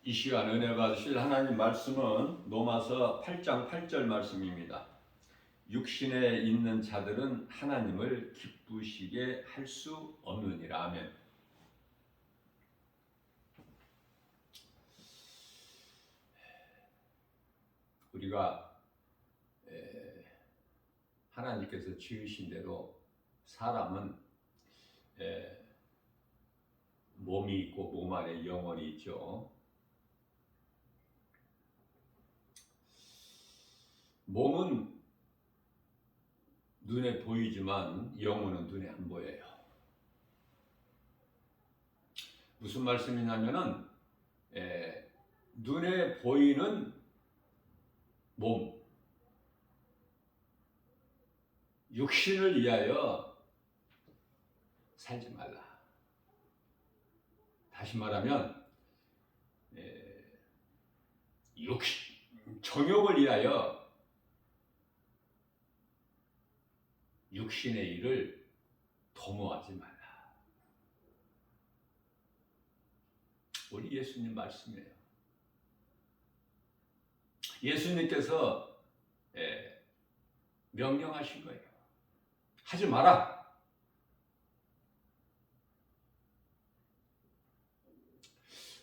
이 시간 은혜 받으실 하나님 말씀은 로마서 8장 8절 말씀입니다. 육신에 있는 자들은 하나님을 기쁘시게 할 수 없느니라. 아멘. 우리가 하나님께서 지으신 대로 사람은 몸이 있고 몸 안에 영혼이 있죠. 몸은 눈에 보이지만 영혼은 눈에 안 보여요. 무슨 말씀이냐면은 눈에 보이는 몸, 육신을 위하여 살지 말라. 다시 말하면 정욕을 위하여 육신의 일을 도모하지 말라. 우리 예수님 말씀이에요. 예수님께서 명령하신 거예요. 하지 마라.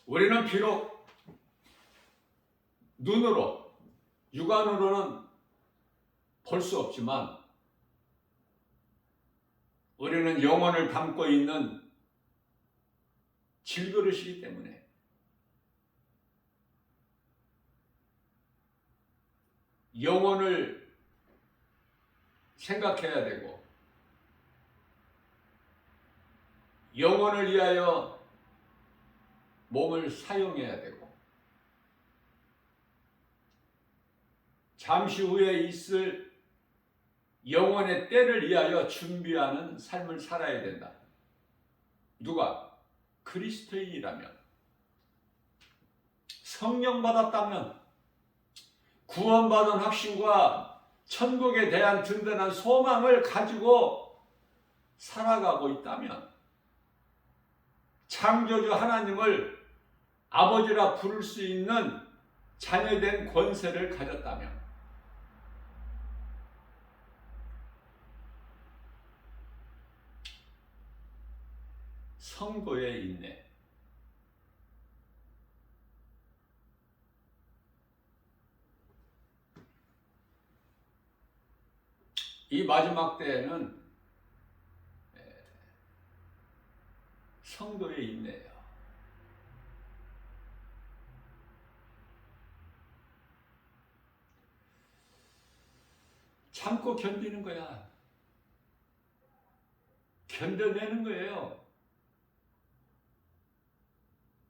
우리는 비록 눈으로, 육안으로는 볼 수 없지만 우리는 영혼을 담고 있는 질그릇이기 때문에 영혼을 생각해야 되고 영혼을 위하여 몸을 사용해야 되고 잠시 후에 있을 영혼의 때를 위하여 준비하는 삶을 살아야 된다. 누가? 그리스도인이라면, 성령 받았다면, 구원받은 확신과 천국에 대한 든든한 소망을 가지고 살아가고 있다면, 창조주 하나님을 아버지라 부를 수 있는 자녀된 권세를 가졌다면, 성도의 인내, 이 마지막 때에는 성도의 인내예요. 참고 견디는 거야. 견뎌내는 거예요.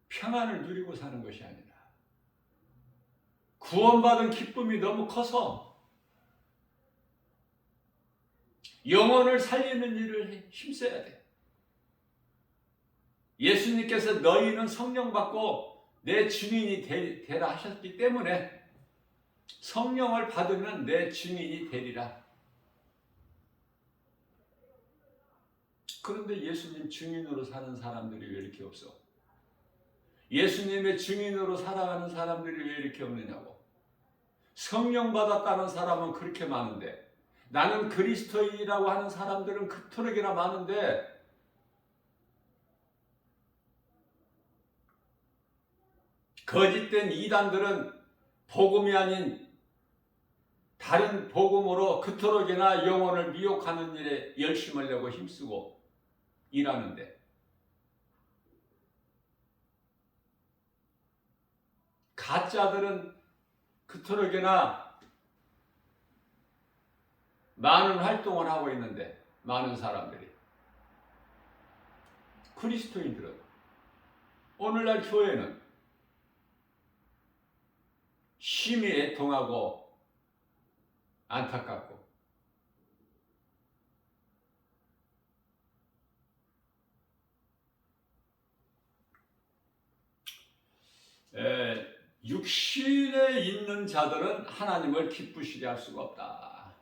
평안을 누리고 사는 것이 아니라 구원받은 기쁨이 너무 커서 영혼을 살리는 일을 힘써야 돼. 예수님께서 너희는 성령 받고 내 증인이 되라 하셨기 때문에 성령을 받으면 내 증인이 되리라. 그런데 예수님 증인으로 사는 사람들이 왜 이렇게 없어? 예수님의 증인으로 살아가는 사람들이 왜 이렇게 없느냐고. 성령 받았다는 사람은 그렇게 많은데 나는 그리스도인이라고 하는 사람들은 그토록이나 많은데 거짓된 이단들은 복음이 아닌 다른 복음으로 그토록이나 영혼을 미혹하는 일에 열심을 내고 힘쓰고 일하는데 가짜들은 그토록이나 많은 활동을 하고 있는데 많은 사람들이 그리스도인들은 오늘날 교회는 심히 애통하고 안타깝고 육신에 있는 자들은 하나님을 기쁘시게 할 수가 없다.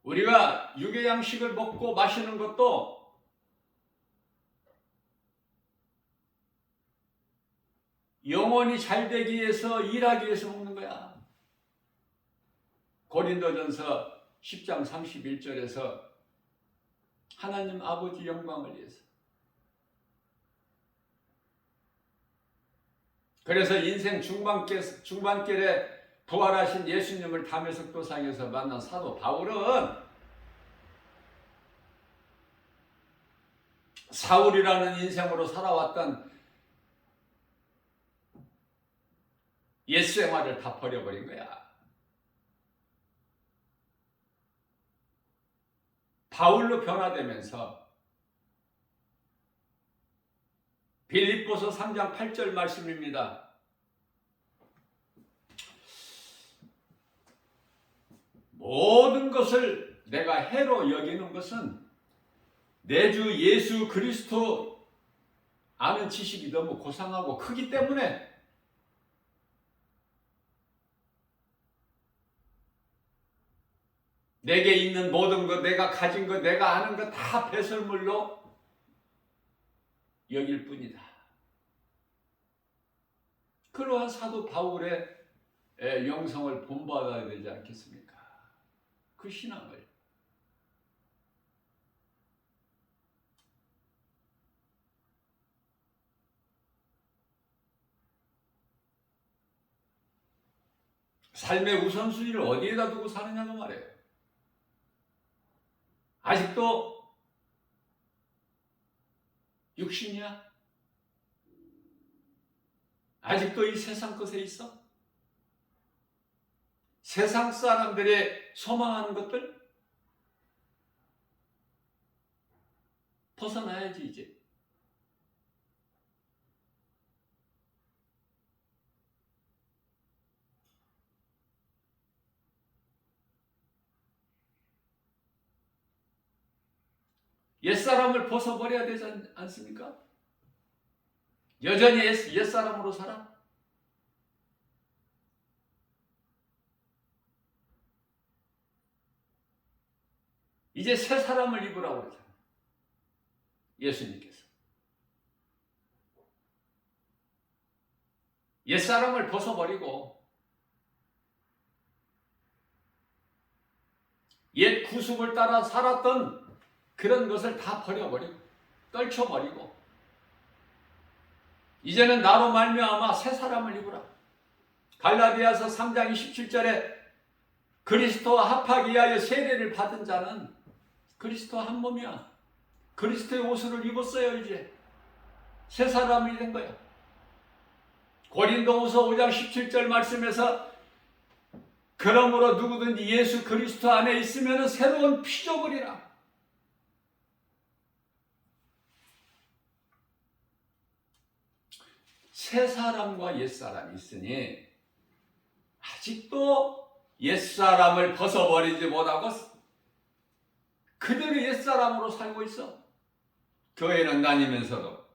우리가 육의 양식을 먹고 마시는 것도 영혼이 잘 되기 위해서, 일하기 위해서 먹는 거야. 고린도전서 10장 31절에서 하나님 아버지 영광을 위해서. 그래서 인생 중반길에 부활하신 예수님을 담에석도상에서 만난 사도 바울은 사울이라는 인생으로 살아왔던 옛 생활을 다 버려버린 거야. 바울로 변화되면서 빌립보서 3장 8절 말씀입니다. 모든 것을 내가 해로 여기는 것은 내 주 예수 그리스도 아는 지식이 너무 고상하고 크기 때문에 내게 있는 모든 것, 내가 가진 것, 내가 아는 것 다 배설물로 여길 뿐이다. 그러한 사도 바울의 영성을 본받아야 되지 않겠습니까? 그 신앙을. 삶의 우선순위를 어디에다 두고 사느냐고 말해요. 아직도 육신이야? 아직도 이 세상 것에 있어? 세상 사람들이 소망하는 것들? 벗어나야지 이제. 옛사람을 벗어버려야 되지 않습니까? 여전히 옛사람으로 살아? 이제 새 사람을 입으라고 그러잖아요. 예수님께서. 옛사람을 벗어버리고 옛 구습을 따라 살았던 그런 것을 다 버려버리고 떨쳐버리고 이제는 나로 말미암아 새 사람을 입으라. 갈라디아서 3장 27절에 그리스도와 합하기 위하여 세례를 받은 자는 그리스도와 한 몸이야. 그리스도의 옷을 입었어요. 이제 새 사람이 된 거야. 고린도후서 5장 17절 말씀에서 그러므로 누구든지 예수 그리스도 안에 있으면 새로운 피조물이라. 새 사람과 옛 사람이 있으니 아직도 옛 사람을 벗어버리지 못하고 그대로 옛 사람으로 살고 있어. 교회는 다니면서도.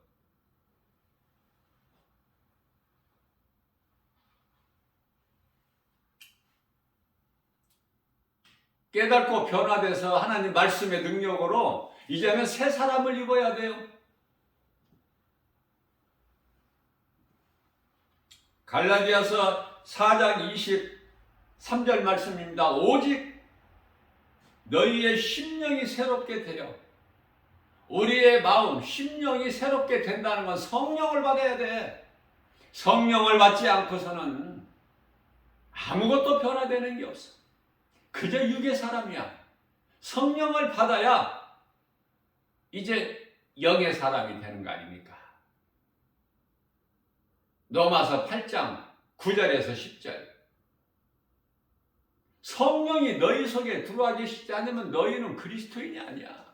깨닫고 변화돼서 하나님 말씀의 능력으로 이제는 새 사람을 입어야 돼요. 갈라디아서 4장 23절 말씀입니다. 오직 너희의 심령이 새롭게 되려. 우리의 마음, 심령이 새롭게 된다는 건 성령을 받아야 돼. 성령을 받지 않고서는 아무것도 변화되는 게 없어. 그저 육의 사람이야. 성령을 받아야 이제 영의 사람이 되는 거 아닙니까? 로마서 8장 9절에서 10절. 성령이 너희 속에 들어와 계시지 않으면 너희는 그리스도인이 아니야.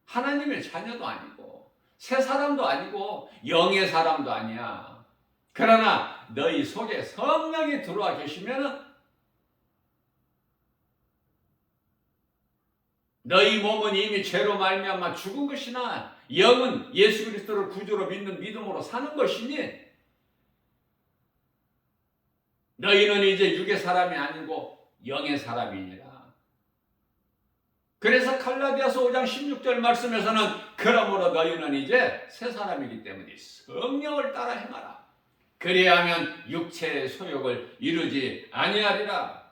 하나님의 자녀도 아니고 새 사람도 아니고 영의 사람도 아니야. 그러나 너희 속에 성령이 들어와 계시면 너희 몸은 이미 죄로 말미암아 죽은 것이나 영은 예수 그리스도를 구주로 믿는 믿음으로 사는 것이니 너희는 이제 육의 사람이 아니고 영의 사람이니라. 그래서 갈라디아서 5장 16절 말씀에서는 그러므로 너희는 이제 새 사람이기 때문에 성령을 따라 행하라. 그리하면 육체의 소욕을 이루지 아니하리라.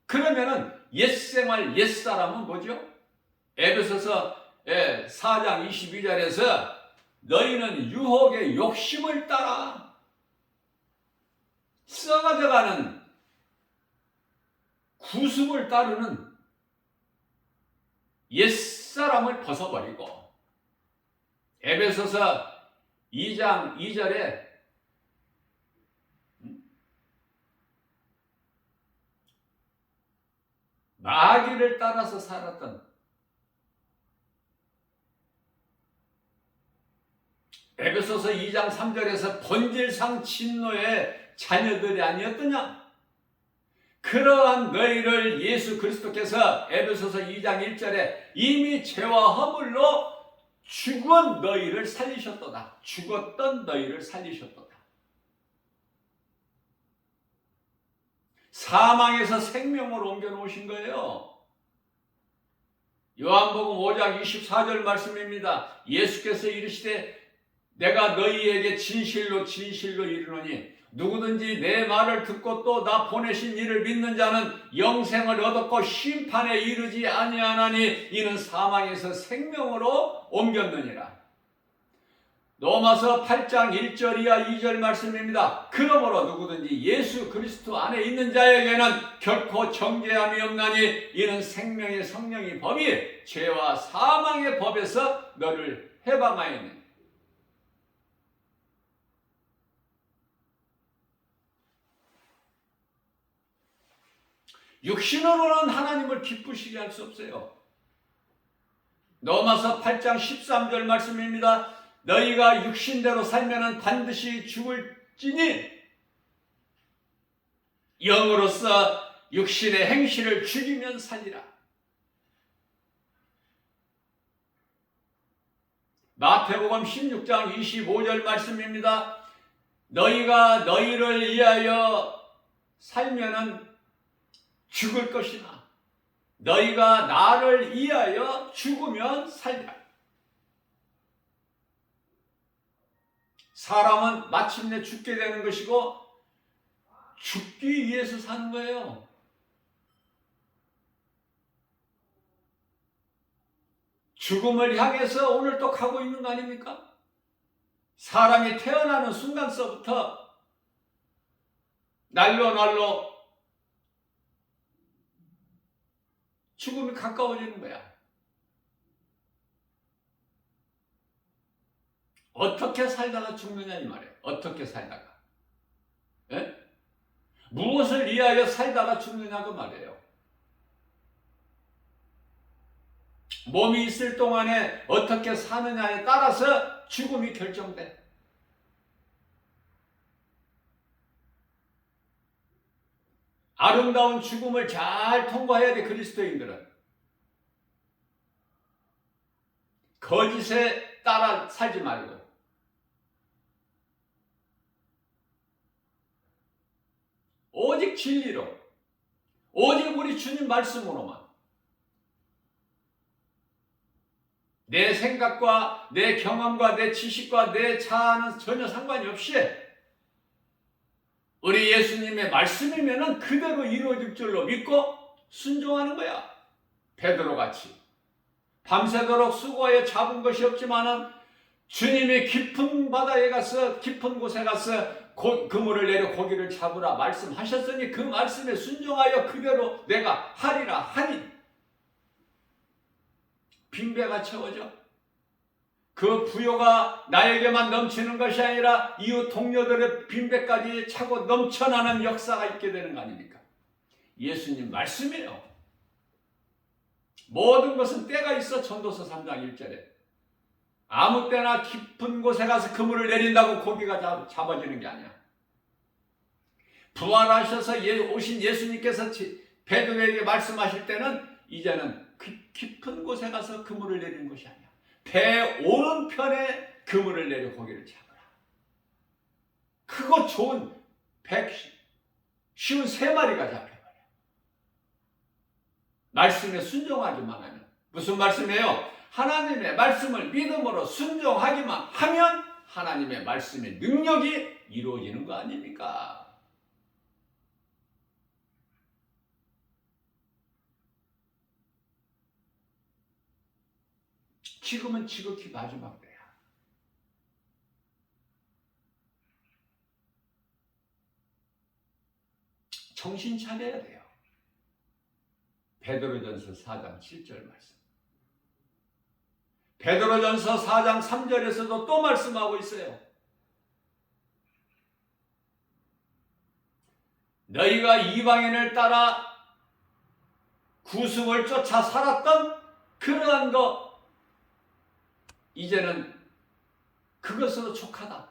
그러면은 옛생활 옛사람은 뭐죠? 에베소서 4장 22절에서 너희는 유혹의 욕심을 따라 썩어져가는 구습을 따르는 옛사람을 벗어버리고, 에베소서 2장 2절에 마귀를 따라서 살았던, 에베소서 2장 3절에서 본질상 진노의 자녀들이 아니었더냐? 그러한 너희를 예수 그리스도께서 에베소서 2장 1절에 이미 죄와 허물로 죽은 너희를 살리셨도다. 죽었던 너희를 살리셨도다. 사망에서 생명으로 옮겨 놓으신 거예요. 요한복음 5장 24절 말씀입니다. 예수께서 이르시되 내가 너희에게 진실로 진실로 이르노니 누구든지 내 말을 듣고 또 나 보내신 이를 믿는 자는 영생을 얻었고 심판에 이르지 아니하나니 이는 사망에서 생명으로 옮겼느니라. 로마서 8장 1절 이하 2절 말씀입니다. 그러므로 누구든지 예수 그리스도 안에 있는 자에게는 결코 정죄함이 없나니 이는 생명의 성령의 법이 죄와 사망의 법에서 너를 해방하였느니라. 육신으로는 하나님을 기쁘시게 할 수 없어요. 로마서 8장 13절 말씀입니다. 너희가 육신대로 살면은 반드시 죽을지니 영으로서 육신의 행실을 죽이면 살리라. 마태복음 16장 25절 말씀입니다. 너희가 너희를 위하여 살면은 죽을 것이나 너희가 나를 위하여 죽으면 살리라. 사람은 마침내 죽게 되는 것이고 죽기 위해서 사는 거예요. 죽음을 향해서 오늘 또 가고 있는 거 아닙니까? 사람이 태어나는 순간서부터 날로 죽음이 가까워지는 거야. 어떻게 살다가 죽느냐 이 말이에요. 어떻게 살다가. 예? 무엇을 위하여 살다가 죽느냐 그 말이에요. 몸이 있을 동안에 어떻게 사느냐에 따라서 죽음이 결정돼. 아름다운 죽음을 잘 통과해야 돼. 그리스도인들은 거짓에 따라 살지 말고 오직 진리로, 오직 우리 주님 말씀으로만, 내 생각과 내 경험과 내 지식과 내 자아는 전혀 상관이 없이 우리 예수님의 말씀이면은 그대로 이루어질 줄로 믿고 순종하는 거야. 베드로같이 밤새도록 수고하여 잡은 것이 없지만은 주님이 깊은 바다에 가서 깊은 곳에 가서 그물을 내려 고기를 잡으라 말씀하셨으니 그 말씀에 순종하여 그대로 내가 하리라 하니 빈배가 채워져. 그 부요가 나에게만 넘치는 것이 아니라 이웃 동료들의 빈배까지 차고 넘쳐나는 역사가 있게 되는 거 아닙니까? 예수님 말씀이에요. 모든 것은 때가 있어. 전도서 3장 1절에 아무 때나 깊은 곳에 가서 그물을 내린다고 고기가 잡아지는 게 아니야. 부활하셔서 오신 예수님께서 베드로에게 말씀하실 때는 이제는 깊은 곳에 가서 그물을 내리는 것이 아니야. 배 오른편에 그물을 내려 고기를 잡으라. 크고 좋은 153마리가 잡혀버려. 말씀에 순종하기만 하면. 무슨 말씀이에요? 하나님의 말씀을 믿음으로 순종하기만 하면 하나님의 말씀의 능력이 이루어지는 거 아닙니까? 지금은 지극히 마지막 때야. 정신 차려야 돼요. 베드로전서 4장 7절 말씀. 베드로전서 4장 3절에서도 또 말씀하고 있어요. 너희가 이방인을 따라 구습을 쫓아 살았던 그러한 것 이제는 그것으로 족하다.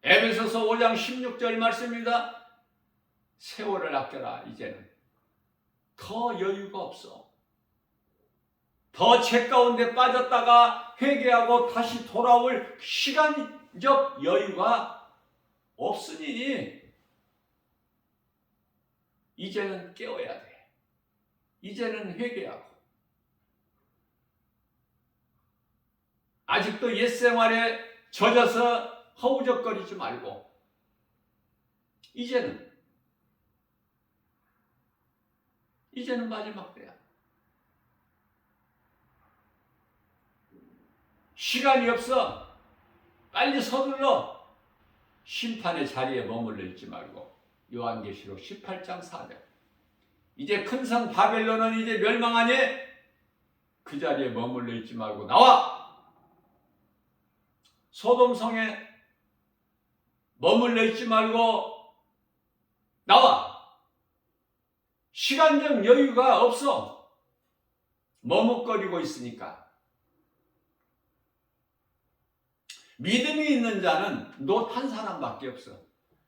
에베소서 5장 16절 말씀입니다. 세월을 아껴라. 이제는 더 여유가 없어. 더 죄 가운데 빠졌다가 회개하고 다시 돌아올 시간적 여유가 없으니 이제는 깨어야 돼. 이제는 회개하고. 아직도 옛 생활에 젖어서 허우적거리지 말고 이제는 마지막 때야. 시간이 없어. 빨리 서둘러. 심판의 자리에 머물러 있지 말고. 요한계시록 18장 4절. 이제 큰 성 바벨론은 이제 멸망하니 그 자리에 머물러 있지 말고 나와. 소돔성에 머물러 있지 말고 나와. 시간적 여유가 없어. 머뭇거리고 있으니까. 믿음이 있는 자는 놋 한 사람밖에 없어.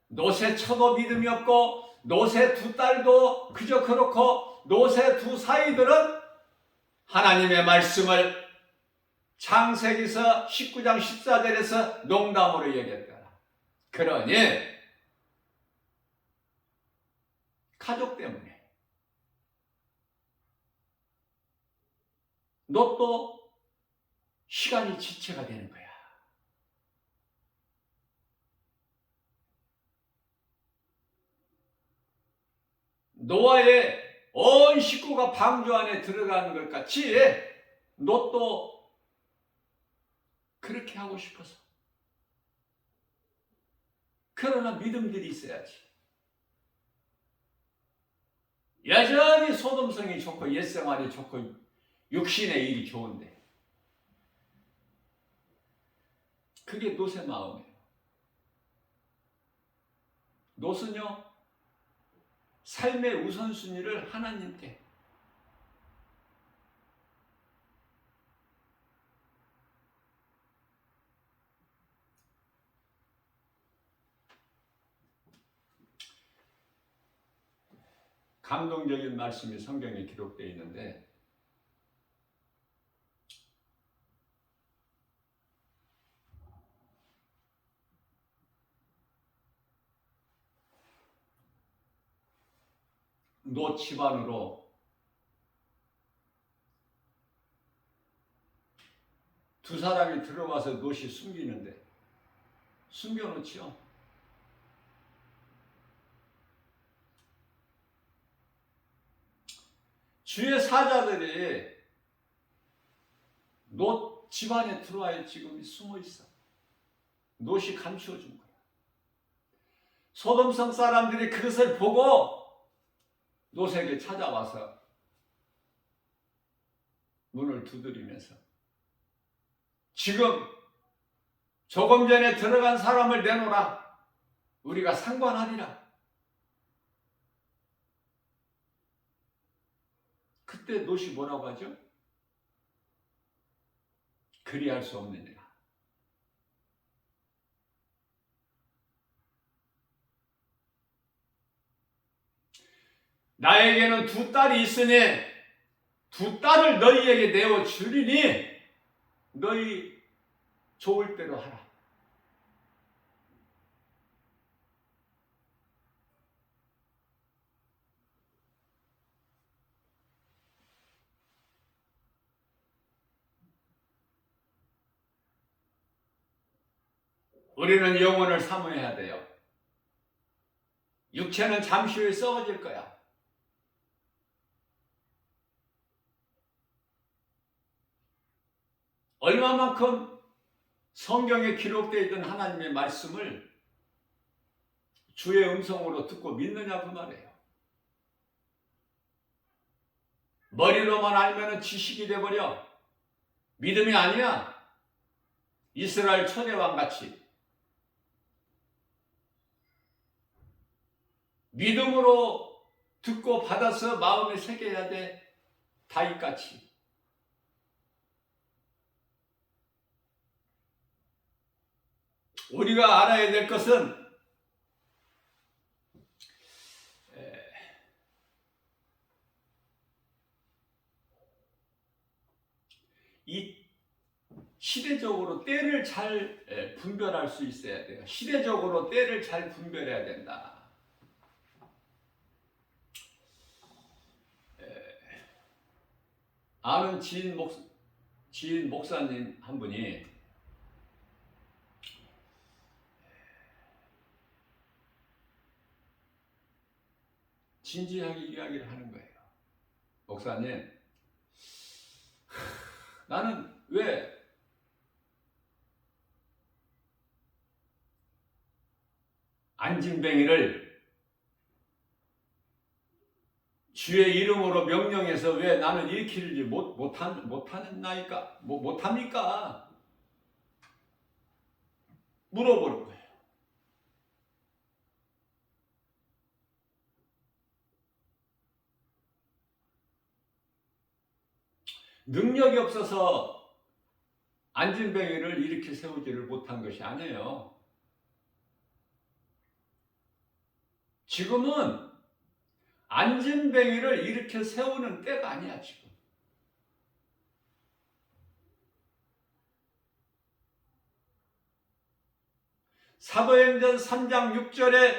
놋에 쳐도 믿음이 없고 놋의 두 딸도 그저 그렇고 놋의 두 사이들은 하나님의 말씀을 창세기서 19장 14절에서 농담으로 얘기했더라. 그러니 가족 때문에 놋도 시간이 지체가 되는 거야. 노아의 온 식구가 방주 안에 들어가는 것 같이 놋도 그렇게 하고 싶어서. 그러나 믿음들이 있어야지. 여전히 소돔성이 좋고 옛생활이 좋고 육신의 일이 좋은데 그게 놋의 마음이에요. 놋은요 삶의 우선순위를 하나님께 감동적인 말씀이 성경에 기록되어 있는데 놋 집안으로 두 사람이 들어와서 놋이 숨기는데 숨겨놓지요. 주의 사자들이 놋 집안에 들어와 지금 숨어 있어. 놋이 감추어 준 거야. 소돔성 사람들이 그것을 보고 놋에게 찾아와서 문을 두드리면서 지금 조금 전에 들어간 사람을 내놓으라. 우리가 상관하리라. 그때 놋이 뭐라고 하죠? 그리할 수 없느니라. 나에게는 두 딸이 있으니 두 딸을 너희에게 내어 주리니 너희 좋을 대로 하라. 우리는 영혼을 사모해야 돼요. 육체는 잠시 후에 썩어질 거야. 얼마만큼 성경에 기록되어 있던 하나님의 말씀을 주의 음성으로 듣고 믿느냐 그 말이에요. 머리로만 알면 지식이 돼버려. 믿음이 아니야. 이스라엘 초대왕같이 믿음으로 듣고 받아서 마음에 새겨야 돼. 다윗같이. 우리가 알아야 될 것은 이 시대적으로 때를 잘 분별할 수 있어야 돼요. 시대적으로 때를 잘 분별해야 된다. 아는 지인 목사님 한 분이 진지하게 이야기를 하는 거예요. 목사님, 나는 왜 안진뱅이를 주의 이름으로 명령해서 왜 나는 일으키지 못합니까? 물어보는 거예요. 능력이 없어서 안진뱅이를 일으켜 세우지를 못한 것이 아니에요. 지금은 안진뱅이를 일으켜 세우는 때가 아니야, 지금. 사도행전 3장 6절에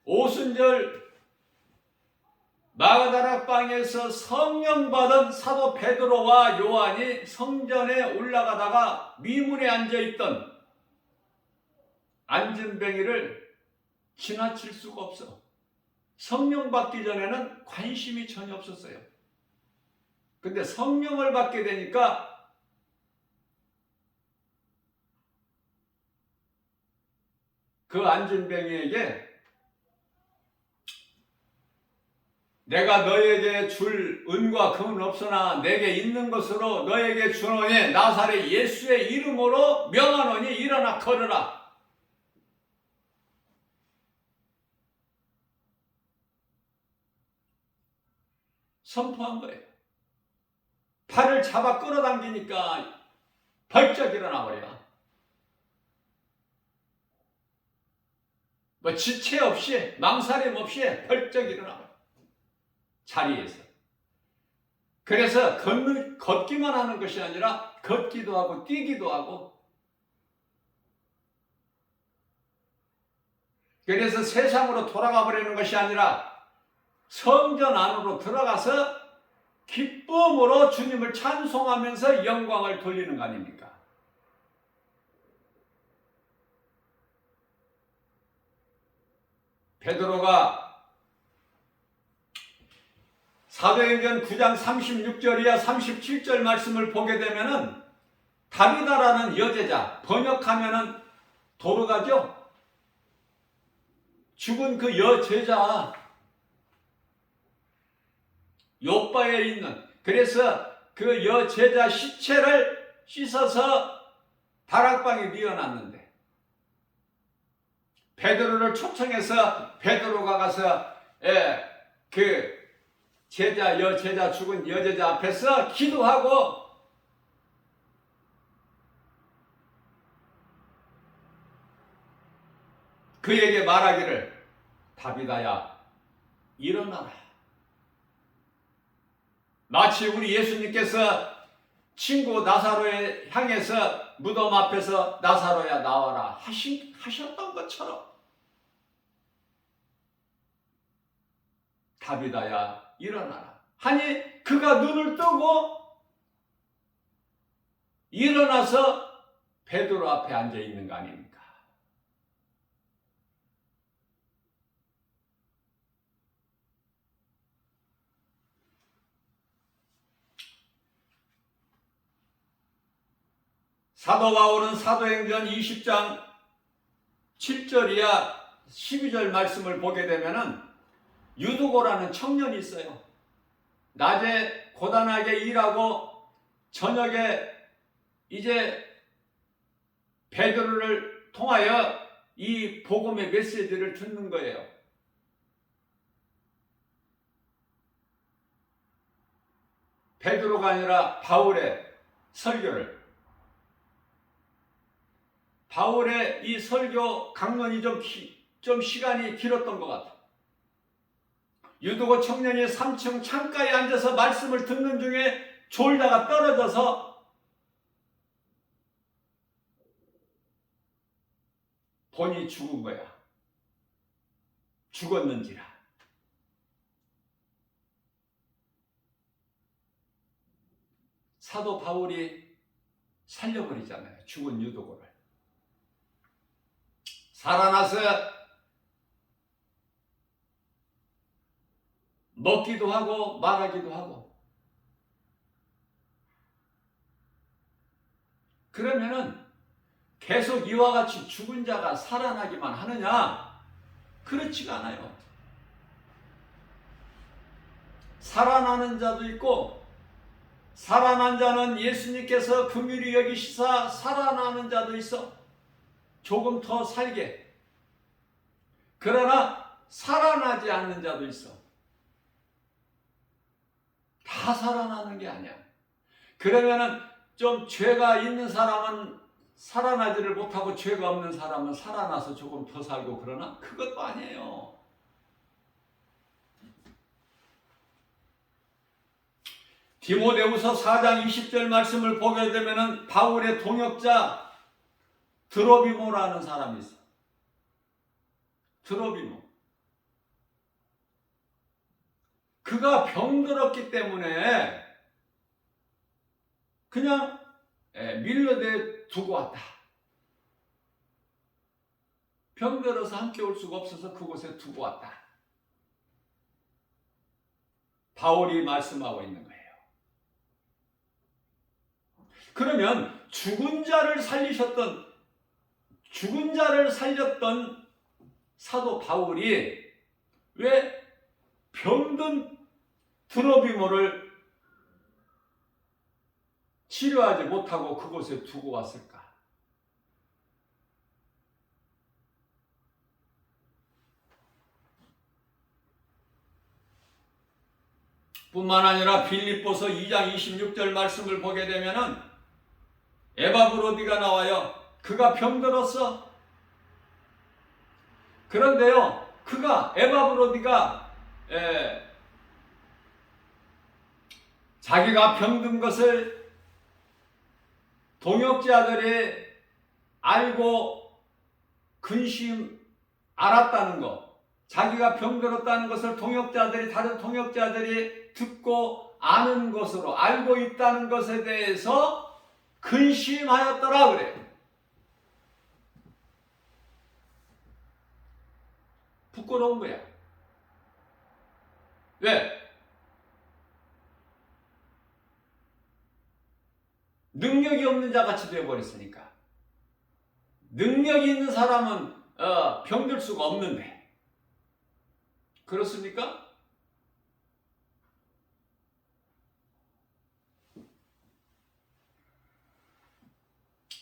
오순절 마가다락방에서 성령 받은 사도 베드로와 요한이 성전에 올라가다가 미문에 앉아있던 안진뱅이를 지나칠 수가 없어. 성령 받기 전에는 관심이 전혀 없었어요. 근데 성령을 받게 되니까 그 안진뱅이에게 내가 너에게 줄 은과 금은 없으나 내게 있는 것으로 너에게 주노니 나사렛 예수의 이름으로 명하노니 일어나 걸으라. 선포한 거예요. 팔을 잡아 끌어당기니까 벌쩍 일어나 버려. 뭐 지체 없이 망설임 없이 벌쩍 일어나 버려. 자리에서. 그래서 걷기만 하는 것이 아니라 걷기도 하고 뛰기도 하고. 그래서 세상으로 돌아가 버리는 것이 아니라 성전 안으로 들어가서 기쁨으로 주님을 찬송하면서 영광을 돌리는 거 아닙니까? 베드로가 사도행전 9장 36절이야 37절 말씀을 보게 되면은 다비다라는 여제자, 번역하면은 도르가죠? 죽은 그 여제자 요바에 있는, 그래서 그 여제자 시체를 씻어서 다락방에 뉘어놨는데 베드로를 초청해서 베드로가 가서 그 여제자 죽은 여제자 앞에서 기도하고 그에게 말하기를 다비다야 일어나라. 마치 우리 예수님께서 친구 나사로에 향해서 무덤 앞에서 나사로야 나와라 하셨던 것처럼 다비다야 일어나라 하니 그가 눈을 뜨고 일어나서 베드로 앞에 앉아 있는 거 아닙니까? 사도 바울은 사도행전 20장 7절이야 12절 말씀을 보게 되면은 유두고라는 청년이 있어요. 낮에 고단하게 일하고 저녁에 이제 베드로를 통하여 이 복음의 메시지를 듣는 거예요. 베드로가 아니라 바울의 설교를. 바울의 이 설교 강론이 좀 시간이 길었던 것 같아요. 유두고 청년이 3층 창가에 앉아서 말씀을 듣는 중에 졸다가 떨어져서 본이 죽은 거야. 죽었는지라. 사도 바울이 살려버리잖아요. 죽은 유두고를. 살아나서 먹기도 하고 말하기도 하고. 그러면은 계속 이와 같이 죽은 자가 살아나기만 하느냐? 그렇지가 않아요. 살아나는 자도 있고, 살아난 자는 예수님께서 긍휼히 여기시사 살아나는 자도 있어. 조금 더 살게. 그러나 살아나지 않는 자도 있어. 다 살아나는 게 아니야. 그러면은 좀 죄가 있는 사람은 살아나지를 못하고 죄가 없는 사람은 살아나서 조금 더 살고 그러나 그것도 아니에요. 디모데후서 4장 20절 말씀을 보게 되면은 바울의 동역자 드로비모라는 사람이 있어. 드로비모. 그가 병들었기 때문에 그냥 밀려내 두고 왔다. 병들어서 함께 올 수가 없어서 그곳에 두고 왔다. 바울이 말씀하고 있는 거예요. 그러면 죽은 자를 살렸던 사도 바울이 왜 병든 드로비모를 치료하지 못하고 그곳에 두고 왔을까? 뿐만 아니라 빌립보서 2장 26절 말씀을 보게 되면은 에바브로디가 나와요. 그가 병들었어. 그런데요, 에바브로디가 자기가 병든 것을 동역자들이 알고 알았다는 것, 자기가 병들었다는 것을 다른 동역자들이 듣고 아는 것으로 알고 있다는 것에 대해서 근심하였더라 그래. 부끄러운 거야. 왜? 능력이 없는 자 같이 되어버렸으니까. 능력이 있는 사람은 병들 수가 없는데. 그렇습니까?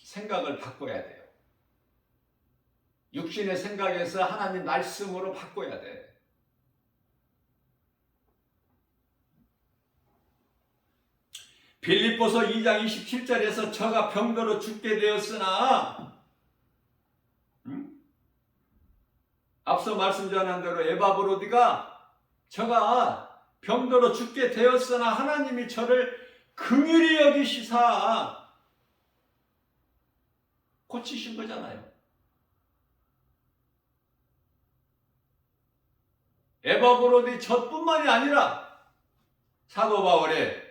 생각을 바꿔야 돼요. 육신의 생각에서 하나님 말씀으로 바꿔야 돼. 빌립보서 2장 27절에서 저가 병들어 죽게 되었으나 앞서 말씀 전한 대로 에바브로디가 저가 병들어 죽게 되었으나 하나님이 저를 긍휼히 여기시사 고치신 거잖아요. 에바브로디 저뿐만이 아니라 사도 바울이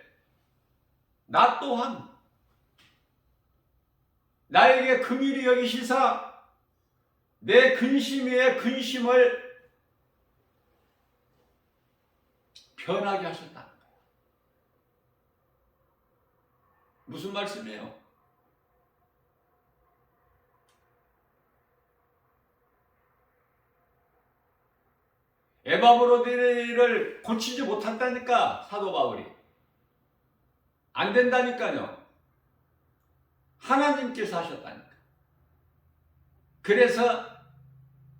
나 또한 나에게 긍휼히 여기시사 내 근심 위에 근심을 변하게 하셨다는 거예요. 무슨 말씀이에요? 에바브로디를 고치지 못했다니까, 사도 바울이. 안 된다니까요. 하나님께서 하셨다니까. 그래서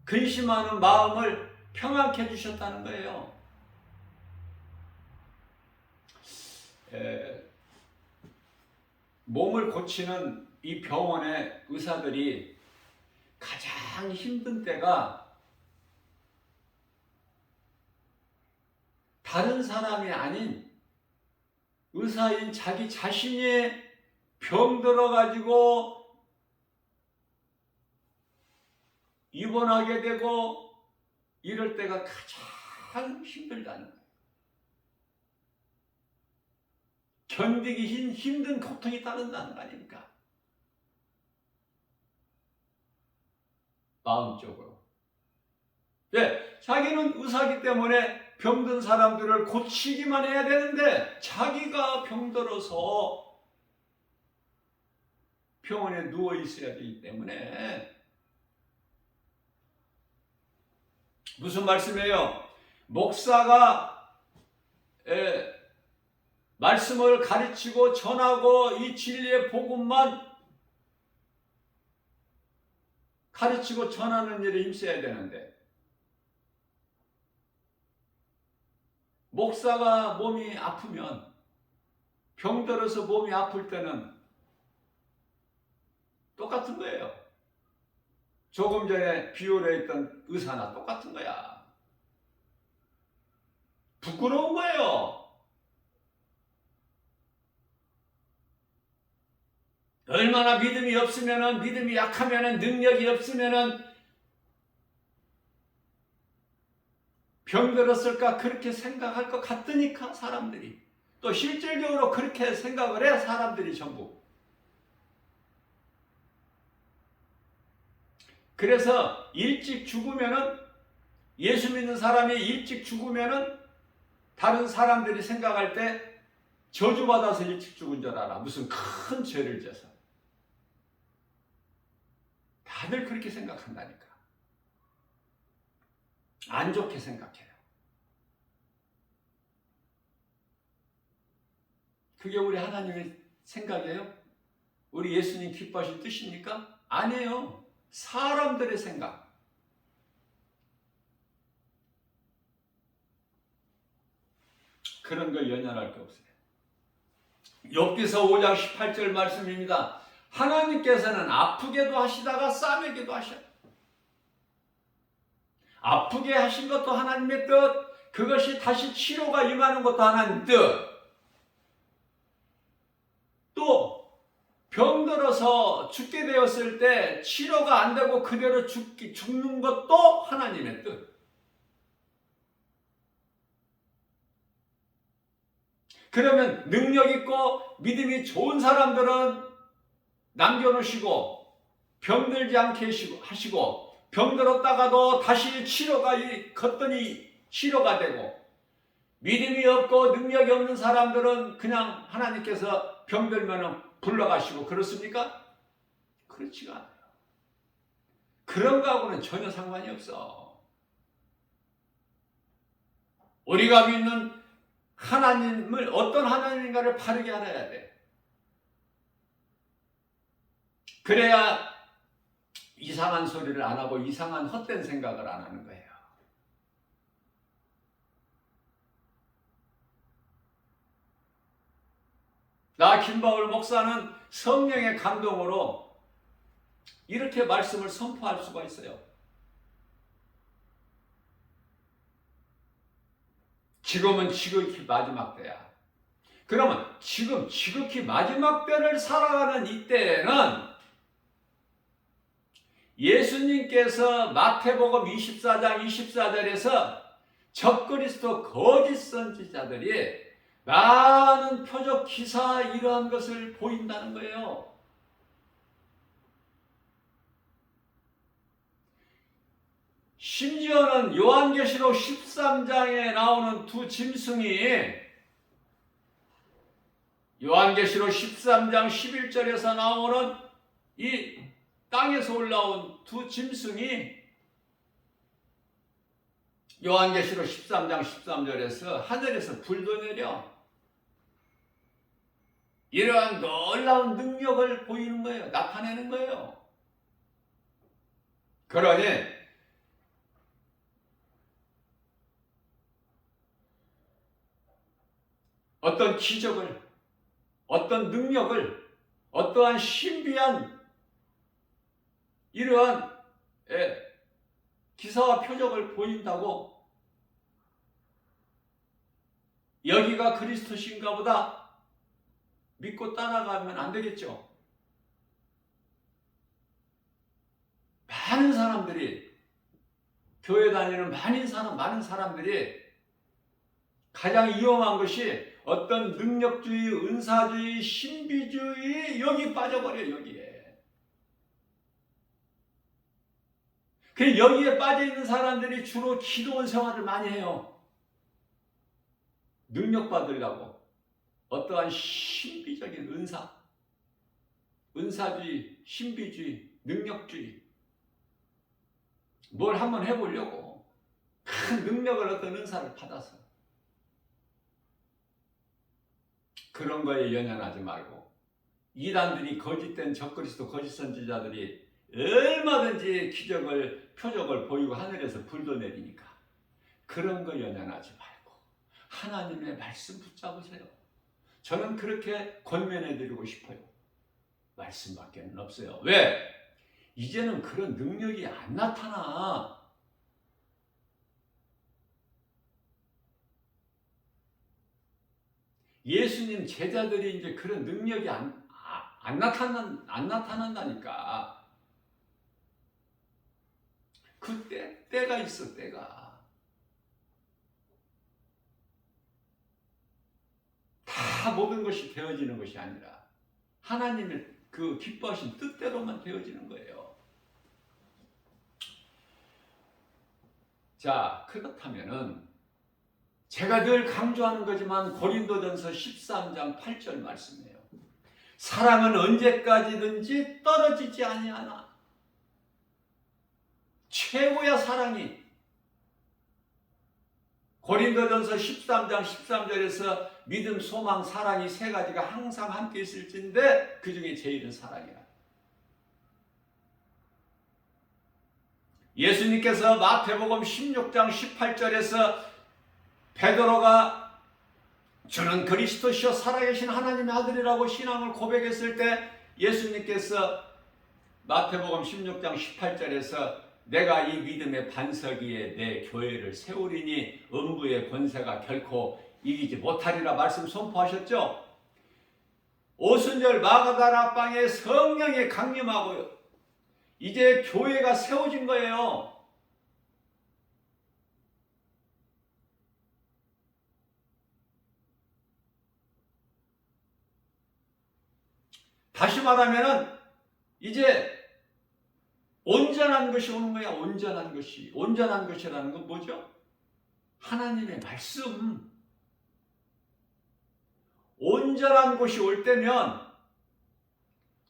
근심하는 마음을 평안케 해주셨다는 거예요. 몸을 고치는 이 병원의 의사들이 가장 힘든 때가 다른 사람이 아닌 의사인 자기 자신이 병들어가지고 입원하게 되고 이럴 때가 가장 힘들다는 거예요. 견디기 힘든 고통이 따른다는 거 아닙니까? 마음적으로. 네, 자기는 의사이기 때문에 병든 사람들을 고치기만 해야 되는데 자기가 병들어서 병원에 누워 있어야 되기 때문에 무슨 말씀이에요? 목사가 말씀을 가르치고 전하고 이 진리의 복음만 가르치고 전하는 일에 힘써야 되는데 목사가 몸이 아프면 병들어서 몸이 아플 때는 똑같은 거예요. 조금 전에 비유를 했던 의사나 똑같은 거야. 부끄러운 거예요. 얼마나 믿음이 없으면은, 믿음이 약하면은, 능력이 없으면은 병들었을까 그렇게 생각할 것 같으니까 사람들이. 또 실질적으로 그렇게 생각을 해 사람들이 전부. 그래서 일찍 죽으면은, 예수 믿는 사람이 일찍 죽으면은 다른 사람들이 생각할 때 저주받아서 일찍 죽은 줄 알아. 무슨 큰 죄를 져서. 다들 그렇게 생각한다니까. 안 좋게 생각해요. 그게 우리 하나님의 생각이에요? 우리 예수님 기뻐하실 뜻입니까? 아니에요. 사람들의 생각. 그런 걸 연연할 게 없어요. 욥기서 5장 18절 말씀입니다. 하나님께서는 아프게도 하시다가 싸매기도 하셔요. 아프게 하신 것도 하나님의 뜻, 그것이 다시 치료가 임하는 것도 하나님의 뜻. 또 병들어서 죽게 되었을 때 치료가 안 되고 그대로 죽는 것도 하나님의 뜻. 그러면 능력 있고 믿음이 좋은 사람들은 남겨놓으시고 병들지 않게 하시고 병들었다가도 다시 치료가 걷더니 치료가 되고 믿음이 없고 능력이 없는 사람들은 그냥 하나님께서 병들면 불러가시고 그렇습니까? 그렇지가 않아요. 그런 거하고는 전혀 상관이 없어. 우리가 믿는 하나님을 어떤 하나님인가를 바르게 알아야 돼. 그래야 이상한 소리를 안 하고 이상한 헛된 생각을 안 하는 거예요. 나 김바울 목사는 성령의 감동으로 이렇게 말씀을 선포할 수가 있어요. 지금은 지극히 마지막 때야. 그러면 지금 지극히 마지막 때를 살아가는 이때에는 예수님께서 마태복음 24장 24절에서 적그리스도 거짓 선지자들이 많은 표적 기사 이러한 것을 보인다는 거예요. 심지어는 요한계시록 13장에 나오는 두 짐승이 요한계시록 13장 11절에서 나오는 이 땅에서 올라온 두 짐승이 요한계시록 13장 13절에서 하늘에서 불도 내려 이러한 놀라운 능력을 보이는 거예요. 나타내는 거예요. 그러니 어떤 기적을, 어떤 능력을, 어떠한 신비한 이러한 기사와 표적을 보인다고 여기가 그리스도신가 보다 믿고 따라가면 안 되겠죠. 많은 사람들이, 교회 다니는 많은 사람들이 가장 위험한 것이 어떤 능력주의, 은사주의, 신비주의 여기 빠져버려요. 여기에. 그 여기에 빠져있는 사람들이 주로 기도원 생활을 많이 해요. 능력 받으려고. 어떠한 신비적인 은사주의, 신비주의, 능력주의 뭘 한번 해보려고 큰 능력을 어떤 은사를 받아서 그런 거에 연연하지 말고 이단들이 거짓된 적그리스도 거짓 선지자들이 얼마든지 기적을 표적을 보이고 하늘에서 불도 내리니까 그런 거 연연하지 말고 하나님의 말씀 붙잡으세요. 저는 그렇게 권면해드리고 싶어요. 말씀밖에는 없어요. 왜? 이제는 그런 능력이 안 나타나. 예수님 제자들이 이제 그런 능력이 안 나타난다니까. 그 때가 있어, 때가. 다 모든 것이 되어지는 것이 아니라 하나님의 그 기뻐하신 뜻대로만 되어지는 거예요. 자, 그렇다면은 제가 늘 강조하는 거지만 고린도전서 13장 8절 말씀이에요. 사랑은 언제까지든지 떨어지지 아니하나. 최고야 사랑이. 고린도전서 13장 13절에서 믿음, 소망, 사랑이 세 가지가 항상 함께 있을진데 그 중에 제일은 사랑이라. 예수님께서 마태복음 16장 18절에서 베드로가 저는 그리스도시요 살아계신 하나님의 아들이라고 신앙을 고백했을 때 예수님께서 마태복음 16장 18절에서 내가 이 믿음의 반석 위에 내 교회를 세우리니 음부의 권세가 결코 이기지 못하리라 말씀 선포하셨죠. 오순절 마가다라 방에 성령이 강림하고 이제 교회가 세워진 거예요. 다시 말하면 이제 온전한 것이 오는 거야. 온전한 것이. 온전한 것이라는 건 뭐죠? 하나님의 말씀. 온전한 것이 올 때면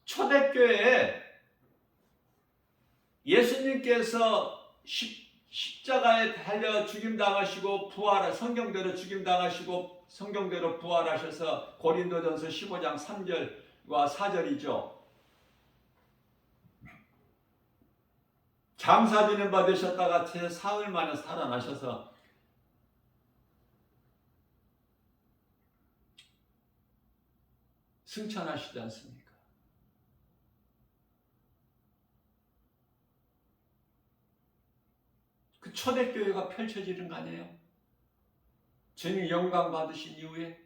초대교회에 예수님께서 십자가에 달려 죽임당하시고 성경대로 죽임당하시고 성경대로 부활하셔서 고린도전서 15장 3절과 4절이죠. 장사지는 받으셨다가 제 사흘 만에 살아나셔서 승천하시지 않습니까? 그 초대교회가 펼쳐지는 거 아니에요? 주님 영광 받으신 이후에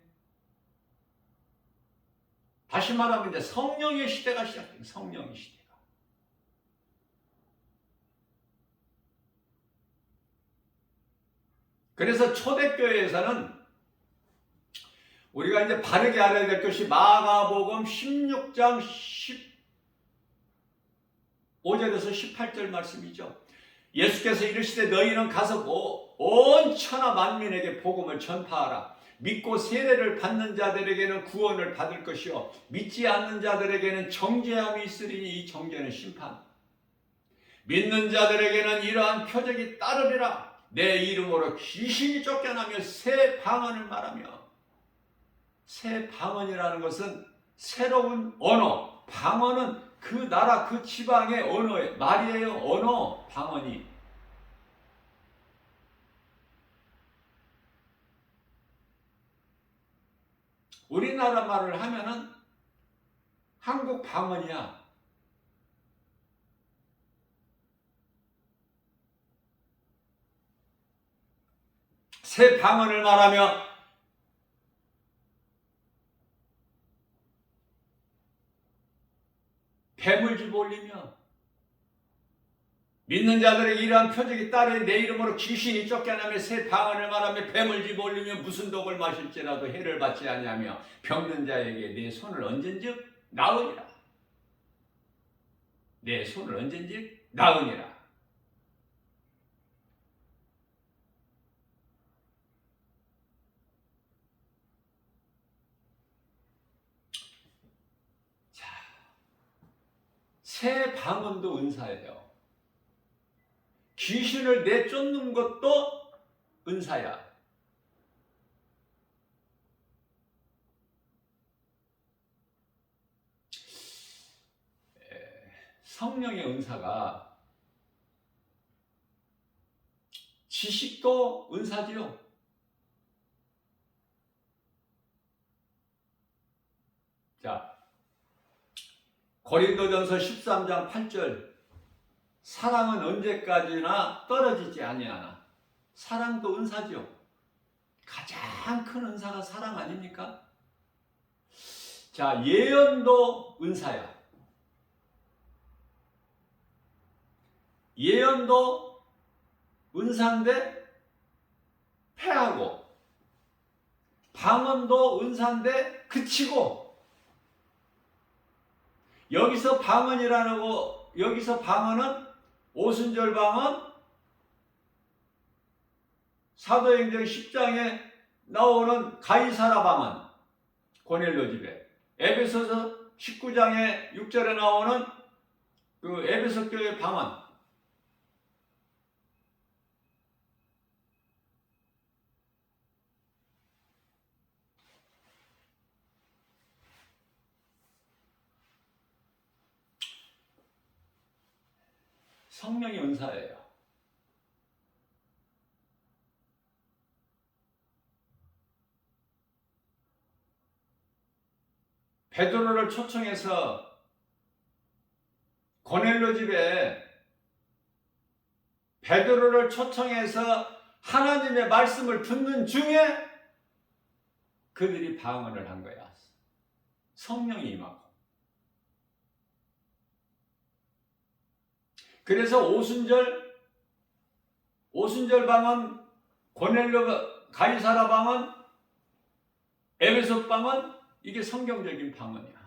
다시 말하면 이제 성령의 시대가 시작돼요. 성령의 시대가. 그래서 초대교회에서는 우리가 이제 바르게 알아야 될 것이 마가복음 16장 15절에서 18절 말씀이죠. 예수께서 이르시되 너희는 가서 온 천하 만민에게 복음을 전파하라. 믿고 세례를 받는 자들에게는 구원을 받을 것이요 믿지 않는 자들에게는 정죄함이 있으리니 이 정죄는 심판. 믿는 자들에게는 이러한 표적이 따르리라. 내 이름으로 귀신이 쫓겨나며 새 방언을 말하며. 새 방언이라는 것은 새로운 언어, 방언은 그 나라 그 지방의 언어의 말이에요. 언어, 방언이. 우리나라 말을 하면은 한국 방언이야. 새 방언을 말하며 뱀을 집어올리며. 믿는 자들에게 이러한 표적이 따르니 내 이름으로 귀신이 쫓겨나며 새 방언을 말하며 뱀을 집어올리며 무슨 독을 마실지라도 해를 받지 아니하며 병든 자에게 내 손을 얹은즉 나으니라. 내 손을 얹은즉 나으니라. 자, 새 방언도 은사예요. 귀신을 내쫓는 것도 은사야. 성령의 은사가 지식도 은사지요. 자, 고린도전서 13장 8절 사랑은 언제까지나 떨어지지 아니하나. 사랑도 은사죠. 가장 큰 은사가 사랑 아닙니까? 자, 예언도 은사야. 예언도 은사인데 패하고, 방언도 은사인데 그치고. 여기서 방언이라는 거, 여기서 방언은 오순절 방언, 사도행전 10장에 나오는 가이사라 방언, 고넬료 집에, 에베소서 19장에 6절에 나오는 그 에베소 교회 방언. 성령의 은사예요. 베드로를 초청해서 고넬료 집에 베드로를 초청해서 하나님의 말씀을 듣는 중에 그들이 방언을 한 거야. 성령이 임하고. 그래서 오순절 방언, 고넬료 가이사라 방언, 에베소 방언, 이게 성경적인 방언이야.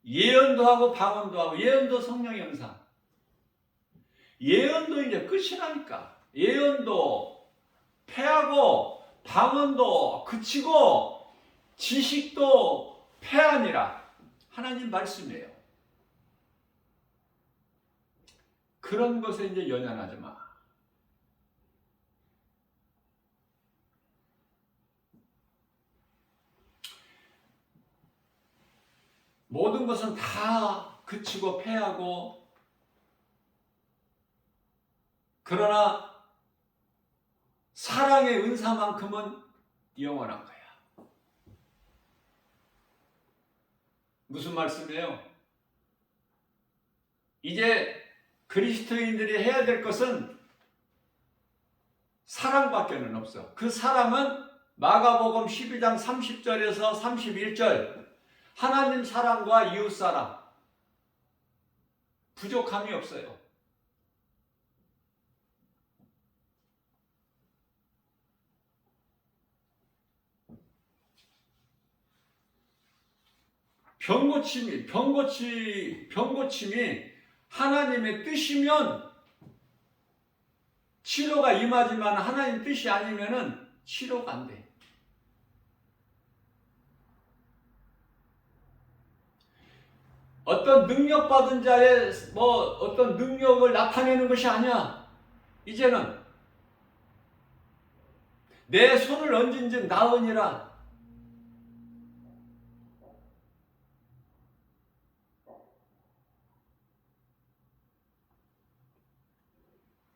예언도 하고 방언도 하고. 예언도 성령의 은사. 예언도 이제 끝이라니까. 예언도 패하고 방언도 그치고 지식도 패하니라. 하나님 말씀이에요. 그런 것에 이제 연연하지 마. 모든 것은 다 그치고 패하고, 그러나 사랑의 은사만큼은 영원한 거야. 무슨 말씀이에요? 이제 그리스도인들이 해야 될 것은 사랑밖에는 없어. 그 사랑은 마가복음 12장 30절에서 31절 하나님 사랑과 이웃 사랑, 부족함이 없어요. 병고침이 하나님의 뜻이면 치료가 임하지만 하나님 뜻이 아니면은 치료가 안 돼. 어떤 능력 받은 자의 어떤 능력을 나타내는 것이 아니야. 이제는 내 손을 얹은즉 나으니라.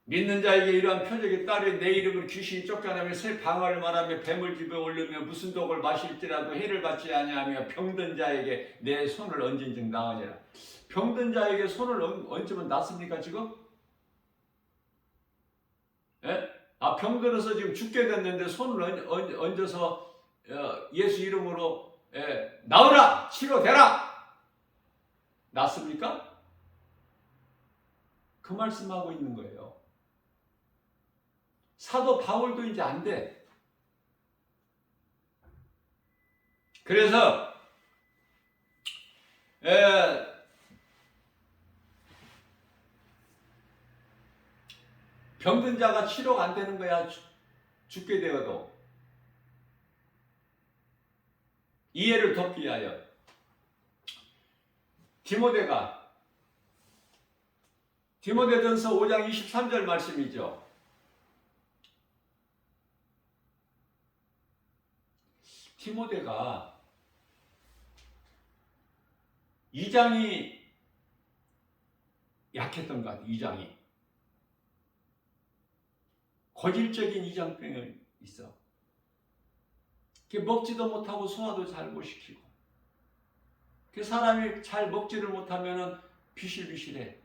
믿는 자에게 이러한 표적이 따르 내 이름을 귀신이 쫓겨나며 새 방언을 말하며 뱀을 집에 올리며 무슨 독을 마실지라도 해를 받지 아니하며 병든 자에게 내 손을 얹은즉 나으니라. 병든 자에게 손을 얹으면 낫습니까 지금? 예? 병들어서 지금 죽게 됐는데 손을 얹어서 예수 이름으로 나으라! 치료되라! 낫습니까? 그 말씀하고 있는 거예요. 사도 바울도 이제 안 돼. 그래서 병든 자가 치료가 안 되는 거야. 죽게 되어도. 이해를 돕기 위하여 디모데전서 5장 23절 말씀이죠. 디모데가 이장이 약했던 것 같아요. 이장이 고질적인 이장병이 있어. 먹지도 못하고 소화도 잘 못 시키고, 사람이 잘 먹지를 못하면 비실비실해.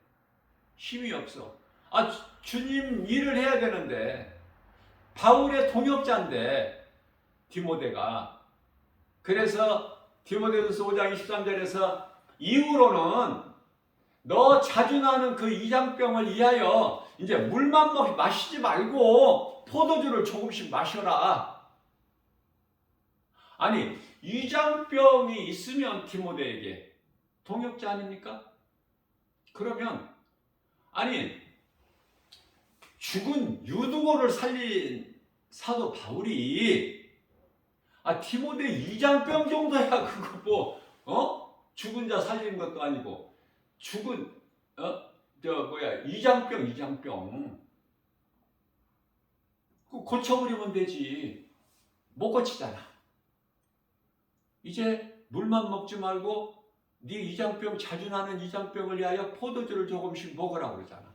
힘이 없어. 주님 일을 해야 되는데, 바울의 동역자인데 디모데가. 그래서 디모데전서 5장 23절에서 이후로는 너 자주 나는 그 이장병을 위하여 이제 물만 마시지 말고 포도주를 조금씩 마셔라. 아니, 이장병이 있으면 디모데에게 동역자 아닙니까? 그러면 죽은 유두고를 살린 사도 바울이 디모데 이장병 정도야. 그거 죽은 자 살리는 것도 아니고 죽은 이장병 그거 고쳐버리면 되지. 못 고치잖아. 이제 물만 먹지 말고 네 이장병, 자주 나는 이장병을 위하여 포도주를 조금씩 먹으라고 그러잖아.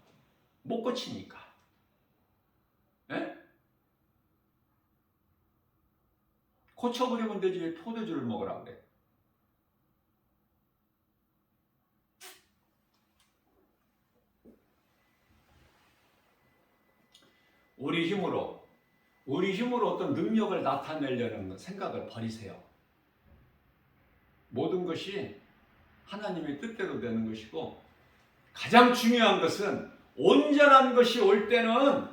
못 고치니까. 에? 고쳐버리면 되지. 왜 포도주를 먹으라고 그래? 우리 힘으로 어떤 능력을 나타내려는 생각을 버리세요. 모든 것이 하나님의 뜻대로 되는 것이고, 가장 중요한 것은 온전한 것이 올 때는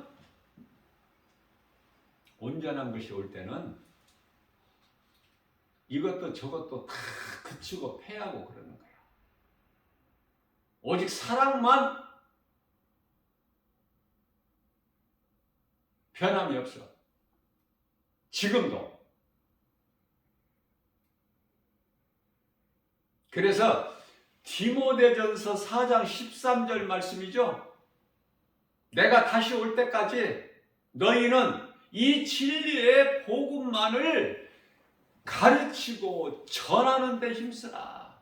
이것도 저것도 다 그치고 패하고 그러는 거야. 오직 사랑만 변함이 없어. 지금도. 그래서 디모데전서 4장 13절 말씀이죠. 내가 다시 올 때까지 너희는 이 진리의 복음만을 가르치고 전하는 데 힘쓰라.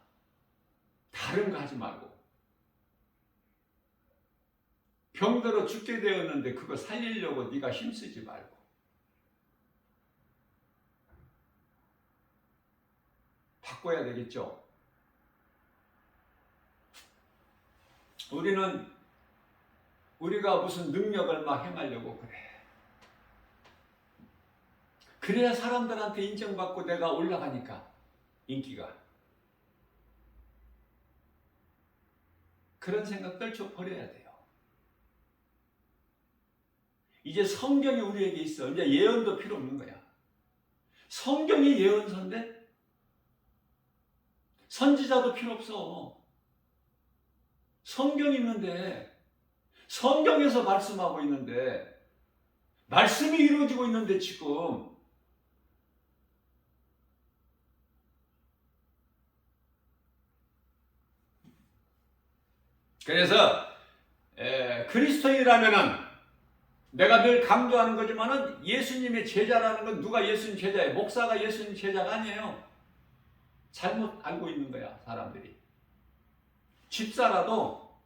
다른 거 하지 말고. 병들어 죽게 되었는데 그거 살리려고 네가 힘쓰지 말고. 바꿔야 되겠죠. 우리가 무슨 능력을 막 행하려고 그래. 그래야 사람들한테 인정받고 내가 올라가니까, 인기가. 그런 생각 떨쳐버려야 돼요. 이제 성경이 우리에게 있어. 이제 예언도 필요 없는 거야. 성경이 예언서인데 선지자도 필요 없어. 성경이 있는데, 성경에서 말씀하고 있는데, 말씀이 이루어지고 있는데 지금 그래서 그리스도인이라면은 내가 늘 강조하는 거지만은 예수님의 제자라는 건 누가 예수님 제자예요? 목사가 예수님 제자가 아니에요. 잘못 알고 있는 거야, 사람들이. 집사라도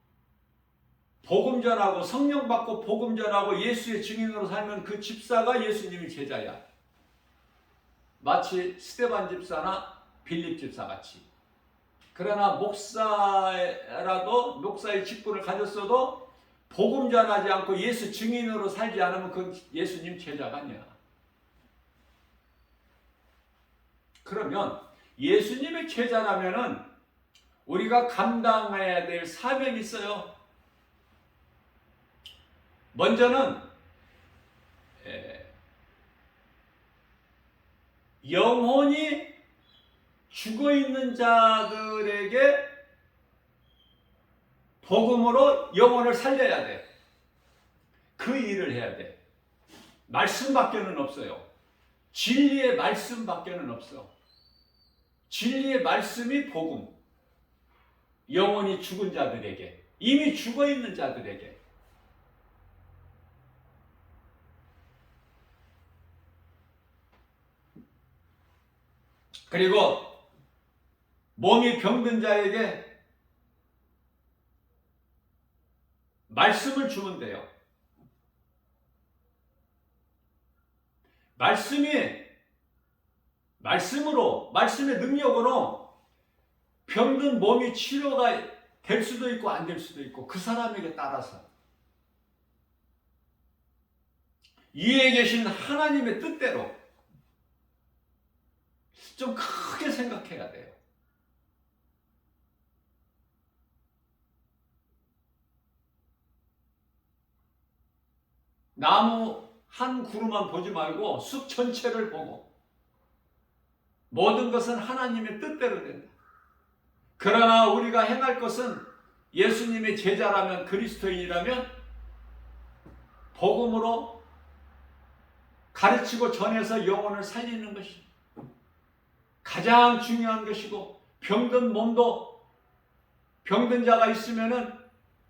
복음 전하고 성령 받고 복음 전하고 예수의 증인으로 살면 그 집사가 예수님의 제자야. 마치 스데반 집사나 빌립 집사 같이. 그러나 목사라도 목사의 직분을 가졌어도 복음 전하지 않고 예수 증인으로 살지 않으면 그 예수님 제자가 아니야. 그러면 예수님의 제자라면은 우리가 감당해야 될 사명이 있어요. 먼저는 영혼이 죽어있는 자들에게 복음으로 영혼을 살려야 돼. 그 일을 해야 돼. 말씀밖에는 없어요. 진리의 말씀밖에는 없어. 진리의 말씀이 복음. 영혼이 죽은 자들에게, 이미 죽어있는 자들에게. 그리고 몸이 병든 자에게 말씀을 주면 돼요. 말씀의 능력으로 병든 몸이 치료가 될 수도 있고 안 될 수도 있고 그 사람에게 따라서 위에 계신 하나님의 뜻대로 좀 크게 생각해야 돼요. 나무 한 그루만 보지 말고 숲 전체를 보고 모든 것은 하나님의 뜻대로 된다. 그러나 우리가 행할 것은 예수님의 제자라면 그리스도인이라면 복음으로 가르치고 전해서 영혼을 살리는 것이 가장 중요한 것이고 병든 몸도 병든 자가 있으면은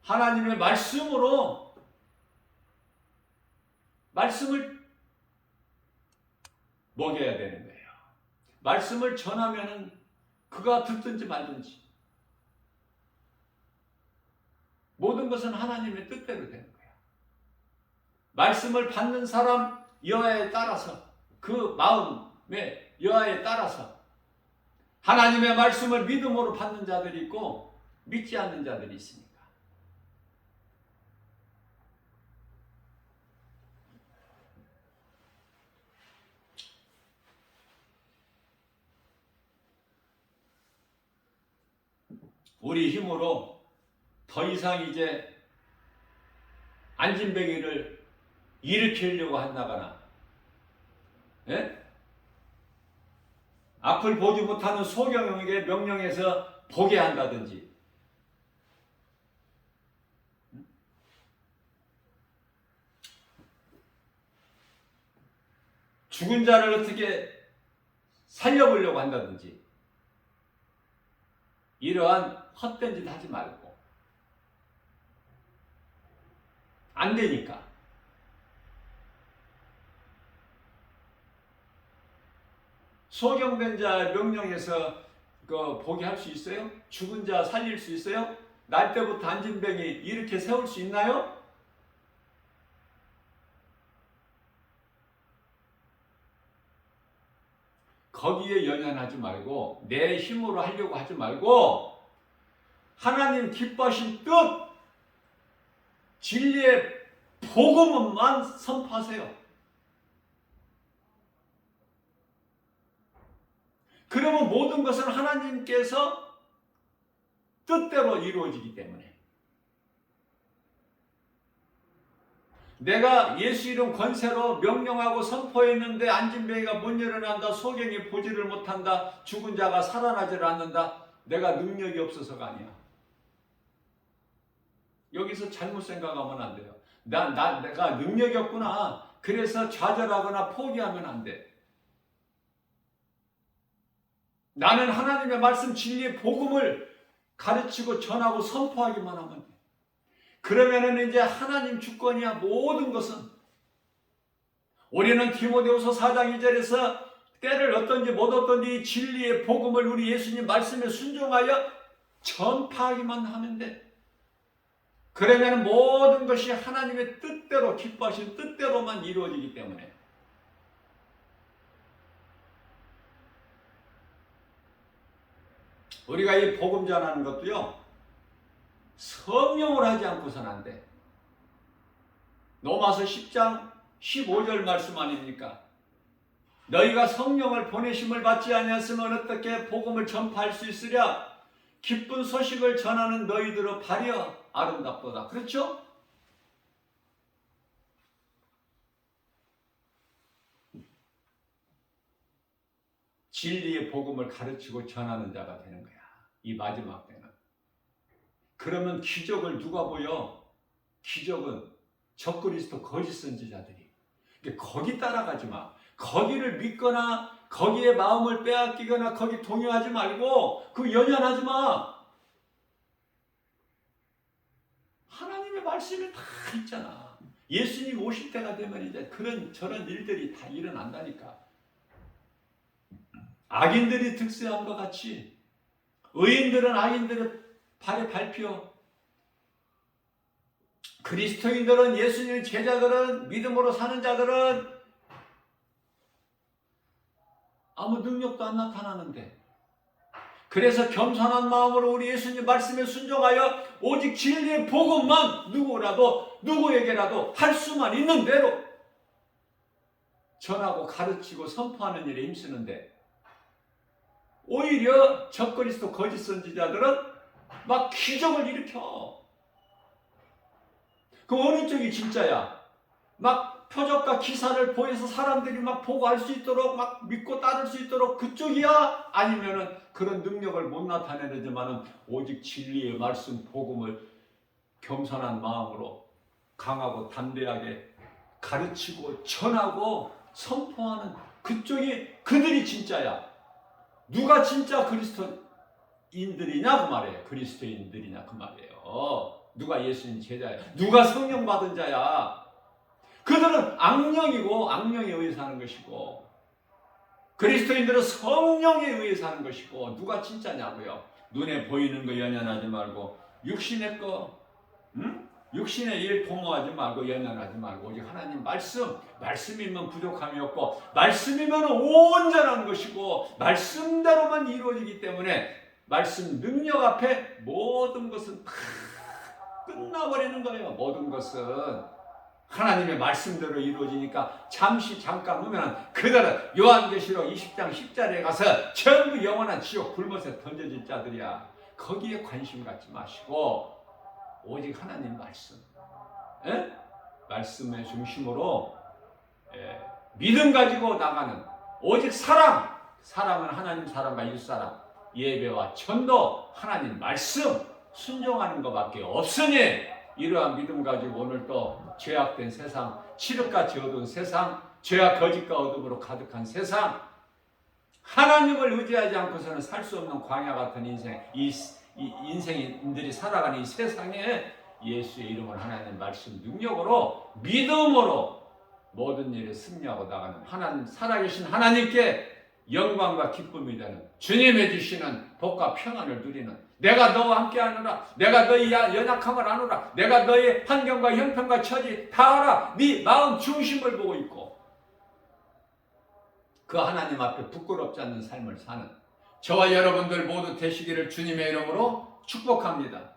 하나님의 말씀으로 말씀을 먹여야 되는 거예요. 말씀을 전하면은 그가 듣든지 말든지 모든 것은 하나님의 뜻대로 되는 거예요. 말씀을 받는 사람 여하에 따라서 그 마음의 여하에 따라서 하나님의 말씀을 믿음으로 받는 자들이 있고 믿지 않는 자들이 있으니까. 우리 힘으로 더 이상 이제 안진뱅이를 일으키려고 한다거나 앞을 보지 못하는 소경에게 명령해서 보게 한다든지 죽은 자를 어떻게 살려보려고 한다든지 이러한 헛된 짓 하지 말고 안 되니까 소경된 자 명령해서 보게 할 수 있어요? 죽은 자 살릴 수 있어요? 날 때부터 안진뱅이 이렇게 세울 수 있나요? 거기에 연연하지 말고 내 힘으로 하려고 하지 말고 하나님 기뻐하신 뜻 진리의 복음만 선포하세요. 그러면 모든 것은 하나님께서 뜻대로 이루어지기 때문에 내가 예수 이름 권세로 명령하고 선포했는데 안진뱅이가 못 일어난다, 소경이 보지를 못한다, 죽은 자가 살아나질 않는다. 내가 능력이 없어서가 아니야. 여기서 잘못 생각하면 안 돼요. 내가 능력이 없구나. 그래서 좌절하거나 포기하면 안 돼. 나는 하나님의 말씀 진리의 복음을 가르치고 전하고 선포하기만 하면 돼. 그러면은 이제 하나님 주권이야. 모든 것은. 우리는 디모데후서 4장 2절에서 때를 어떤지 못 어떤지 진리의 복음을 우리 예수님 말씀에 순종하여 전파하기만 하면 돼. 그러면 모든 것이 하나님의 뜻대로 기뻐하신 뜻대로만 이루어지기 때문에. 우리가 이 복음 전하는 것도요, 성령을 하지 않고서는 안 돼. 로마서 10장 15절 말씀 아닙니까? 너희가 성령을 보내심을 받지 아니하였으면 어떻게 복음을 전파할 수 있으랴? 기쁜 소식을 전하는 너희들의 발이여 아름답도다. 그렇죠? 진리의 복음을 가르치고 전하는 자가 되는 거야. 이 마지막 때는. 그러면 기적을 누가 보여? 기적은 적그리스도 거짓 선지자들이. 거기 따라가지 마. 거기를 믿거나 거기에 마음을 빼앗기거나 거기 동요하지 말고 그 연연하지 마. 하나님의 말씀이 다 있잖아. 예수님 오실 때가 되면 이제 저런 일들이 다 일어난다니까. 악인들이 득세함과 같이 의인들은 악인들의 발에 밟혀. 그리스도인들은, 예수님의 제자들은, 믿음으로 사는 자들은 아무 능력도 안 나타나는데, 그래서 겸손한 마음으로 우리 예수님 말씀에 순종하여 오직 진리의 복음만 누구에게라도 할 수만 있는 대로 전하고 가르치고 선포하는 일에 힘쓰는데, 오히려 적그리스도 거짓 선지자들은 막 기적을 일으켜. 그 어느 쪽이 진짜야? 막 표적과 기사를 보여서 사람들이 막 보고 할 수 있도록 막 믿고 따를 수 있도록 그쪽이야? 아니면은 그런 능력을 못 나타내지만은 오직 진리의 말씀 복음을 겸손한 마음으로 강하고 담대하게 가르치고 전하고 선포하는 그들이 진짜야. 누가 진짜 그리스도인들이냐 그 말이에요. 그리스도인들이냐 그 말이에요. 누가 예수님 제자야? 누가 성령 받은 자야? 그들은 악령이고 악령에 의해서 하는 것이고, 그리스도인들은 성령에 의해서 하는 것이고, 누가 진짜냐고요? 눈에 보이는 거 연연하지 말고 육신의 거, 육신의 일 도모하지 말고 연연하지 말고 오직 하나님 말씀이면 부족함이 없고 말씀이면 온전한 것이고 말씀대로만 이루어지기 때문에 말씀 능력 앞에 모든 것은 다 끝나버리는 거예요. 모든 것은 하나님의 말씀대로 이루어지니까 잠깐 후면 그들은 요한계시록 20장 10절에 가서 전부 영원한 지옥 불못에 던져질 자들이야. 거기에 관심 갖지 마시고 오직 하나님 말씀, 말씀의 중심으로 믿음 가지고 나가는 오직 사랑은 하나님 사랑과 이웃사랑, 예배와 전도, 하나님 말씀 순종하는 것밖에 없으니 이러한 믿음 가지고 오늘 또 죄악된 세상, 칠흑같이 어두운 세상, 죄와 거짓과 어둠으로 가득한 세상, 하나님을 의지하지 않고서는 살 수 없는 광야 같은 인생, 이 인생인들이 살아가는 이 세상에 예수의 이름을 하나님 말씀 능력으로 믿음으로 모든 일에 승리하고 나가는 하나님, 살아계신 하나님께 영광과 기쁨이 되는 주님의 주시는 복과 평안을 누리는, 내가 너와 함께 하노라, 내가 너희 연약함을 아노라, 내가 너희 환경과 형편과 처지 다 알아, 네 마음 중심을 보고 있고 그 하나님 앞에 부끄럽지 않는 삶을 사는 저와 여러분들 모두 되시기를 주님의 이름으로 축복합니다.